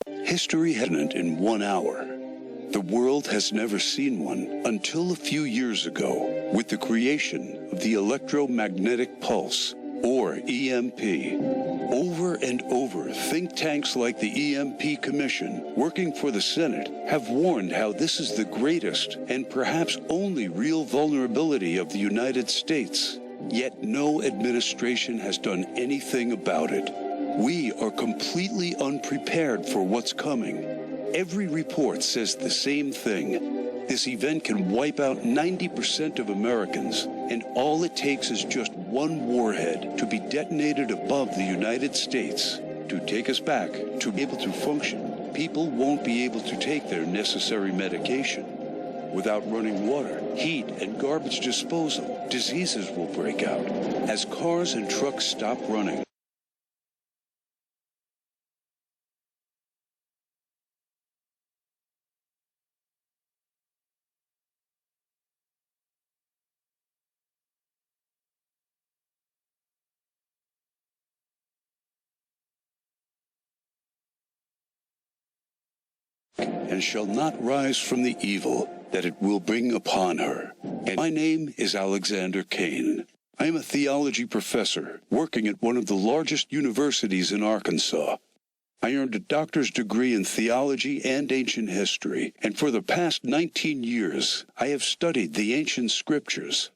History hadn't in 1 hour. The world has never seen one until a few years ago with the creation of the electromagnetic pulse, or EMP. Over and over, think tanks like the EMP Commission, working for the Senate, have warned how this is the greatest and perhaps only real vulnerability of the United States. Yet no administration has done anything about it. We are completely unprepared for what's coming. Every report says the same thing. This event can wipe out 90% of Americans, and all it takes is just one warhead to be detonated above the United States to take us back to be able to function. People won't be able to take their necessary medication. Without running water, heat, and garbage disposal, diseases will break out as cars and trucks stop running. And shall not rise from the evil that it will bring upon her. And my name is Alexander Kane. I am a theology professor working at one of the largest universities in Arkansas. I earned a doctor's degree in theology and ancient history, and for the past 19 years, I have studied the ancient scriptures.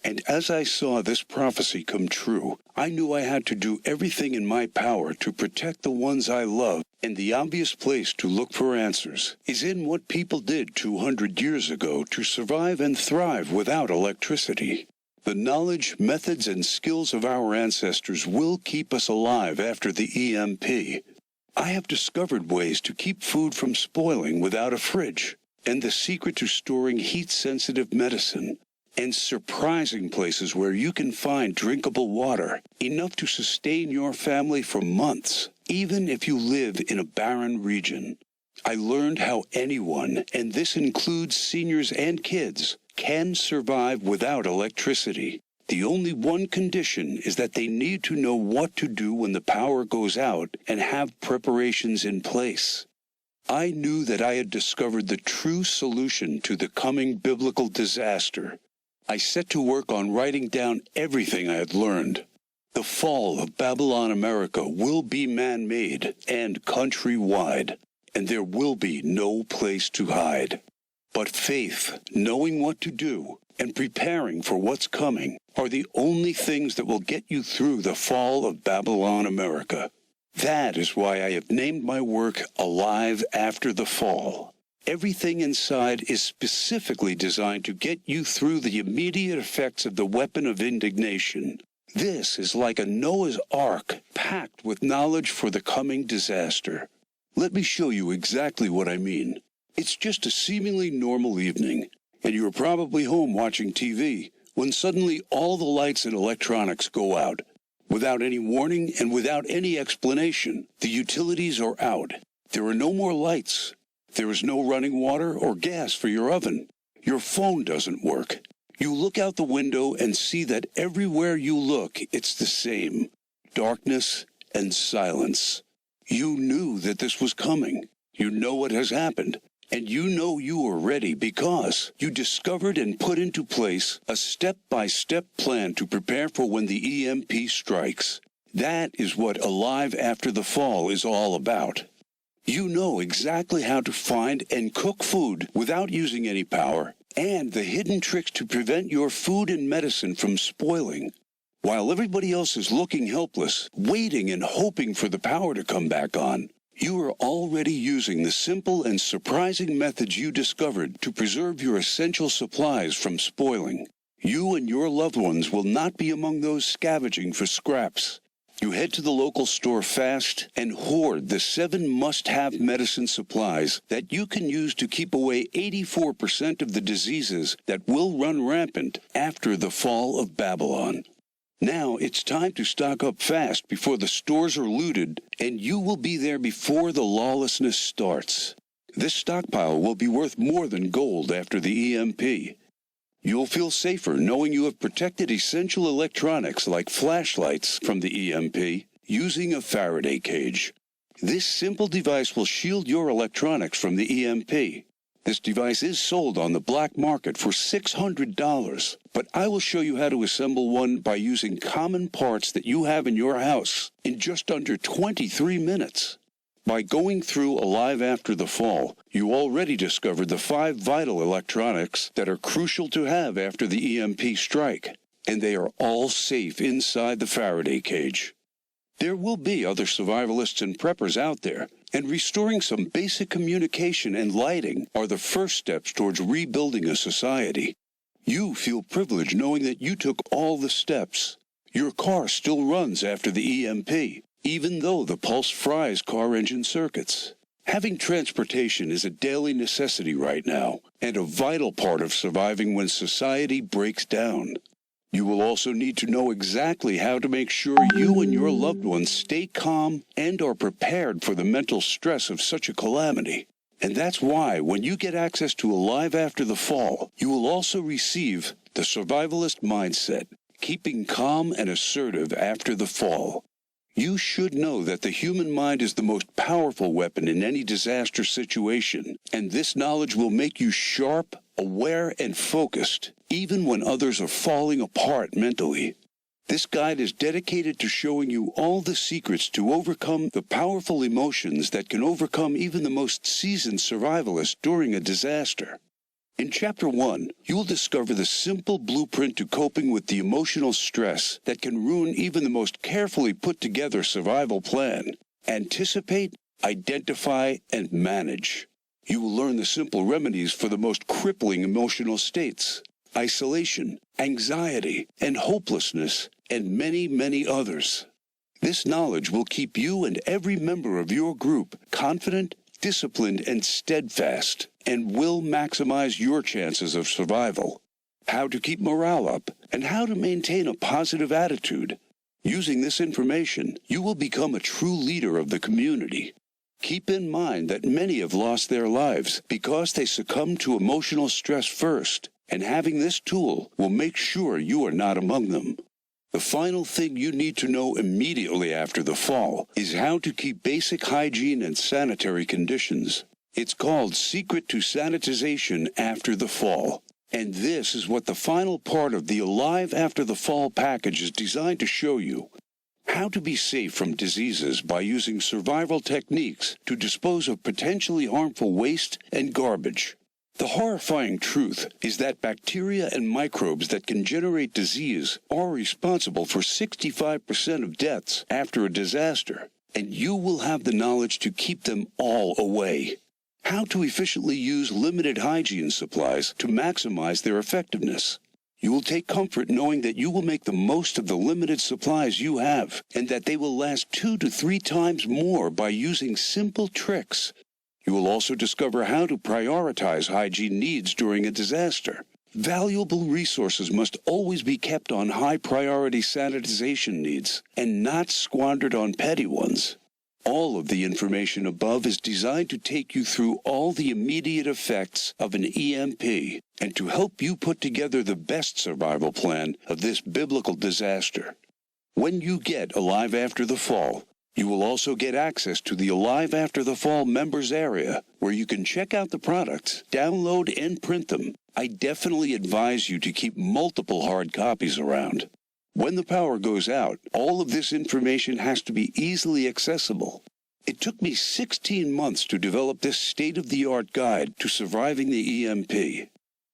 And as I saw this prophecy come true, I knew I had to do everything in my power to protect the ones I love, and the obvious place to look for answers is in what people did 200 years ago to survive and thrive without electricity. The knowledge, methods, and skills of our ancestors will keep us alive after the EMP. I have discovered ways to keep food from spoiling without a fridge, and the secret to storing heat-sensitive medicine, and surprising places where you can find drinkable water, enough to sustain your family for months, even if you live in a barren region. I learned how anyone, and this includes seniors and kids, can survive without electricity. The only one condition is that they need to know what to do when the power goes out and have preparations in place. I knew that I had discovered the true solution to the coming biblical disaster. I set to work on writing down everything I had learned. The fall of Babylon America will be man-made and countrywide, and there will be no place to hide. But faith, knowing what to do, and preparing for what's coming are the only things that will get you through the fall of Babylon America. That is why I have named my work Alive After the Fall. Everything inside is specifically designed to get you through the immediate effects of the weapon of indignation. This is like a Noah's Ark packed with knowledge for the coming disaster. Let me show you exactly what I mean. It's just a seemingly normal evening, and you're probably home watching TV when suddenly all the lights and electronics go out. Without any warning and without any explanation, the utilities are out. There are no more lights. There is no running water or gas for your oven. Your phone doesn't work. You look out the window and see that everywhere you look, it's the same. Darkness and silence. You knew that this was coming. You know what has happened. And you know you are ready because you discovered and put into place a step-by-step plan to prepare for when the EMP strikes. That is what Alive After the Fall is all about. You know exactly how to find and cook food without using any power, and the hidden tricks to prevent your food and medicine from spoiling. While everybody else is looking helpless, waiting and hoping for the power to come back on, you are already using the simple and surprising methods you discovered to preserve your essential supplies from spoiling. You and your loved ones will not be among those scavenging for scraps. You head to the local store fast and hoard the 7 must-have medicine supplies that you can use to keep away 84% of the diseases that will run rampant after the fall of Babylon. Now it's time to stock up fast before the stores are looted, and you will be there before the lawlessness starts. This stockpile will be worth more than gold after the EMP. You'll feel safer knowing you have protected essential electronics like flashlights from the EMP using a Faraday cage. This simple device will shield your electronics from the EMP. This device is sold on the black market for $600, but I will show you how to assemble one by using common parts that you have in your house in just under 23 minutes. By going through Alive After the Fall, you already discovered the 5 vital electronics that are crucial to have after the EMP strike, and they are all safe inside the Faraday cage. There will be other survivalists and preppers out there, and restoring some basic communication and lighting are the first steps towards rebuilding a society. You feel privileged knowing that you took all the steps. Your car still runs after the EMP, even though the pulse fries car engine circuits. Having transportation is a daily necessity right now, and a vital part of surviving when society breaks down. You will also need to know exactly how to make sure you and your loved ones stay calm and are prepared for the mental stress of such a calamity. And that's why, when you get access to Alive After the Fall, you will also receive the Survivalist Mindset, Keeping Calm and Assertive After the Fall. You should know that the human mind is the most powerful weapon in any disaster situation, and this knowledge will make you sharp, aware, and focused, even when others are falling apart mentally. This guide is dedicated to showing you all the secrets to overcome the powerful emotions that can overcome even the most seasoned survivalist during a disaster. In Chapter 1, you will discover the simple blueprint to coping with the emotional stress that can ruin even the most carefully put-together survival plan. Anticipate, identify, and manage. You will learn the simple remedies for the most crippling emotional states: isolation, anxiety, and hopelessness, and many, many others. This knowledge will keep you and every member of your group confident, disciplined, and steadfast, and will maximize your chances of survival. How to keep morale up, and how to maintain a positive attitude. Using this information, you will become a true leader of the community. Keep in mind that many have lost their lives because they succumbed to emotional stress first, and having this tool will make sure you are not among them. The final thing you need to know immediately after the fall is how to keep basic hygiene and sanitary conditions. It's called Secret to Sanitation After the Fall. And this is what the final part of the Alive After the Fall package is designed to show you. How to be safe from diseases by using survival techniques to dispose of potentially harmful waste and garbage. The horrifying truth is that bacteria and microbes that can generate disease are responsible for 65% of deaths after a disaster, and you will have the knowledge to keep them all away. How to efficiently use limited hygiene supplies to maximize their effectiveness. You will take comfort knowing that you will make the most of the limited supplies you have, and that they will last 2 to 3 times more by using simple tricks. You will also discover how to prioritize hygiene needs during a disaster. Valuable resources must always be kept on high-priority sanitization needs and not squandered on petty ones. All of the information above is designed to take you through all the immediate effects of an EMP and to help you put together the best survival plan of this biblical disaster. When you get Alive After the Fall, you will also get access to the Alive After the Fall members area, where you can check out the products, download and print them. I definitely advise you to keep multiple hard copies around. When the power goes out, all of this information has to be easily accessible. It took me 16 months to develop this state-of-the-art guide to surviving the EMP.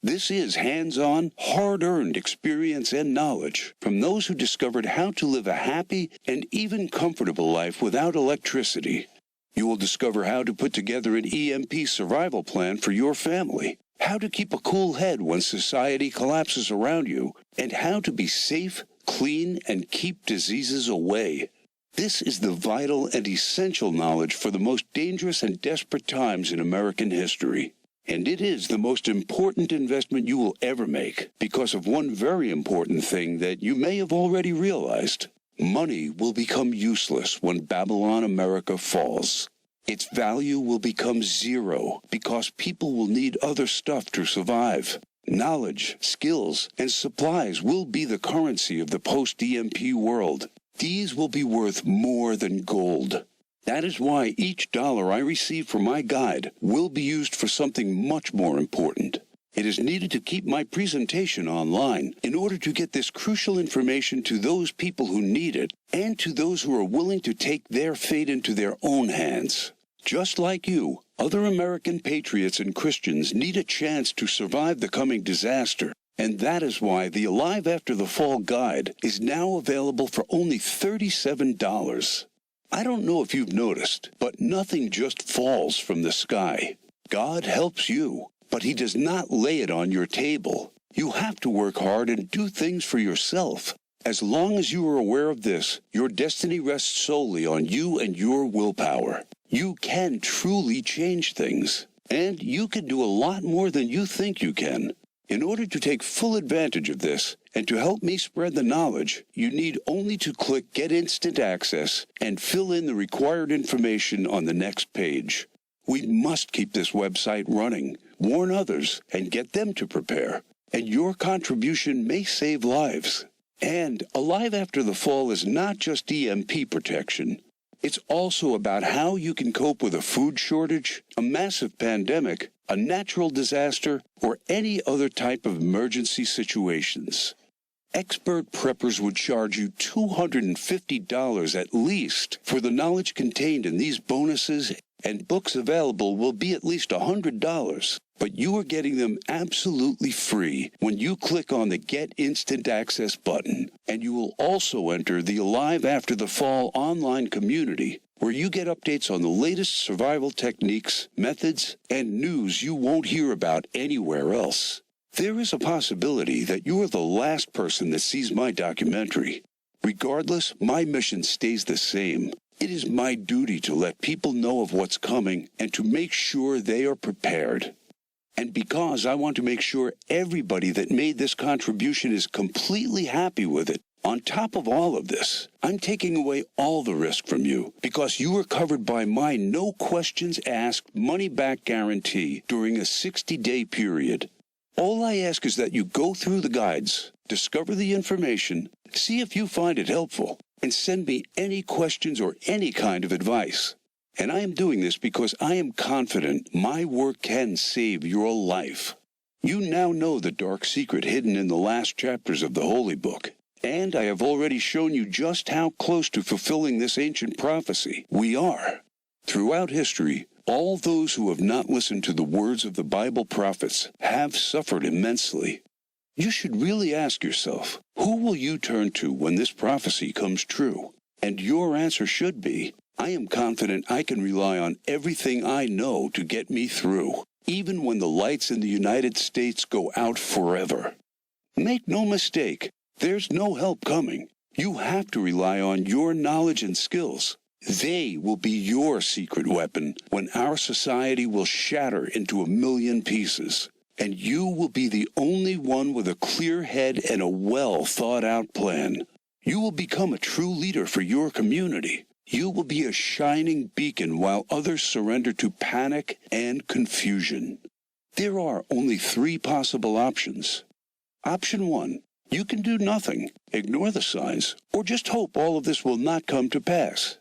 This is hands-on, hard-earned experience and knowledge from those who discovered how to live a happy and even comfortable life without electricity. You will discover how to put together an EMP survival plan for your family, how to keep a cool head when society collapses around you, and how to be safe, clean, and keep diseases away. This is the vital and essential knowledge for the most dangerous and desperate times in American history. And it is the most important investment you will ever make because of one very important thing that you may have already realized. Money will become useless when Babylon America falls. Its value will become zero because people will need other stuff to survive. Knowledge, skills, and supplies will be the currency of the post-EMP world. These will be worth more than gold. That is why each dollar I receive for my guide will be used for something much more important. It is needed to keep my presentation online in order to get this crucial information to those people who need it and to those who are willing to take their fate into their own hands. Just like you, other American patriots and Christians need a chance to survive the coming disaster, and that is why the Alive After the Fall guide is now available for only $37. I don't know if you've noticed, but nothing just falls from the sky. God helps you, but He does not lay it on your table. You have to work hard and do things for yourself. As long as you are aware of this, your destiny rests solely on you and your willpower. You can truly change things, and you can do a lot more than you think you can. In order to take full advantage of this, and to help me spread the knowledge, you need only to click Get Instant Access and fill in the required information on the next page. We must keep this website running, warn others, and get them to prepare. And your contribution may save lives. And Alive After the Fall is not just EMP protection. It's also about how you can cope with a food shortage, a massive pandemic, a natural disaster, or any other type of emergency situations. Expert preppers would charge you $250 at least for the knowledge contained in these bonuses, and books available will be at least $100. But you are getting them absolutely free when you click on the Get Instant Access button, and you will also enter the Alive After the Fall online community, where you get updates on the latest survival techniques, methods, and news you won't hear about anywhere else. There is a possibility that you are the last person that sees my documentary. Regardless, my mission stays the same. It is my duty to let people know of what's coming and to make sure they are prepared. And because I want to make sure everybody that made this contribution is completely happy with it, on top of all of this, I'm taking away all the risk from you because you are covered by my no questions asked money-back guarantee during a 60-day period. All I ask is that you go through the guides, discover the information, see if you find it helpful, and send me any questions or any kind of advice. And I am doing this because I am confident my work can save your life. You now know the dark secret hidden in the last chapters of the Holy Book, and I have already shown you just how close to fulfilling this ancient prophecy we are. Throughout history, all those who have not listened to the words of the Bible prophets have suffered immensely. You should really ask yourself, who will you turn to when this prophecy comes true? And your answer should be, I am confident I can rely on everything I know to get me through, even when the lights in the United States go out forever. Make no mistake, there's no help coming. You have to rely on your knowledge and skills. They will be your secret weapon when our society will shatter into 1,000,000 pieces. And you will be the only one with a clear head and a well-thought-out plan. You will become a true leader for your community. You will be a shining beacon while others surrender to panic and confusion. There are only 3 possible options. Option 1, you can do nothing, ignore the signs, or just hope all of this will not come to pass.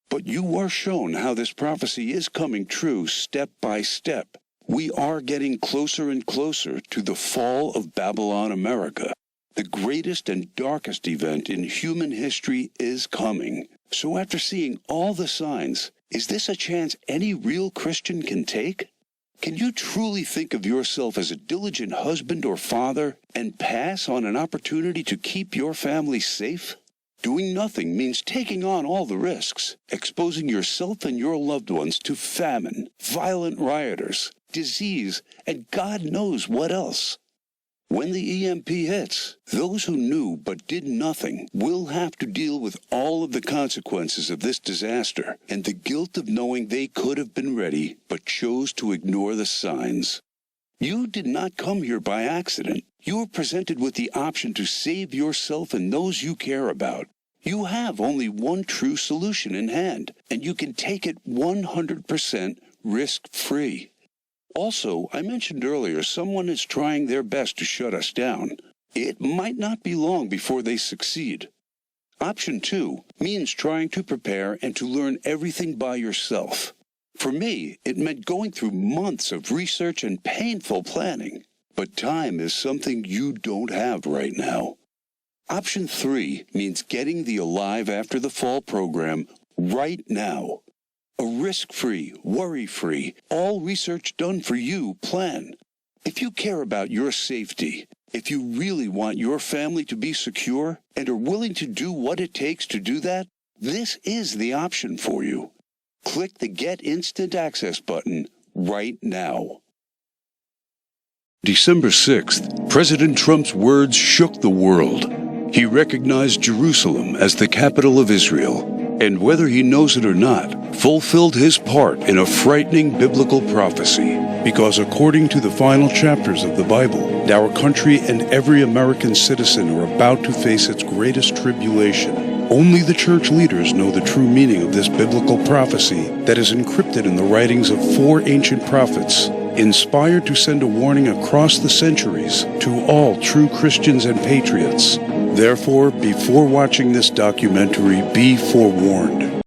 But you are shown how this prophecy is coming true step by step. We are getting closer and closer to the fall of Babylon America. The greatest and darkest event in human history is coming. So after seeing all the signs, is this a chance any real Christian can take? Can you truly think of yourself as a diligent husband or father and pass on an opportunity to keep your family safe? Doing nothing means taking on all the risks, exposing yourself and your loved ones to famine, violent rioters, disease, and God knows what else. When the EMP hits, those who knew but did nothing will have to deal with all of the consequences of this disaster and the guilt of knowing they could have been ready but chose to ignore the signs. You did not come here by accident. You were presented with the option to save yourself and those you care about. You have only one true solution in hand, and you can take it 100% risk-free. Also, I mentioned earlier someone is trying their best to shut us down. It might not be long before they succeed. Option 2 means trying to prepare and to learn everything by yourself. For me, it meant going through months of research and painful planning. But time is something you don't have right now. Option 3 means getting the Alive After the Fall program right now. A risk-free, worry-free, all research done for you plan. If you care about your safety, if you really want your family to be secure and are willing to do what it takes to do that, this is the option for you. Click the Get Instant Access button right now. December 6th, President Trump's words shook the world. He recognized Jerusalem as the capital of Israel, and whether he knows it or not, fulfilled his part in a frightening biblical prophecy. Because according to the final chapters of the Bible, our country and every American citizen are about to face its greatest tribulation. Only the church leaders know the true meaning of this biblical prophecy that is encrypted in the writings of 4 ancient prophets, inspired to send a warning across the centuries to all true Christians and patriots. Therefore, before watching this documentary, be forewarned.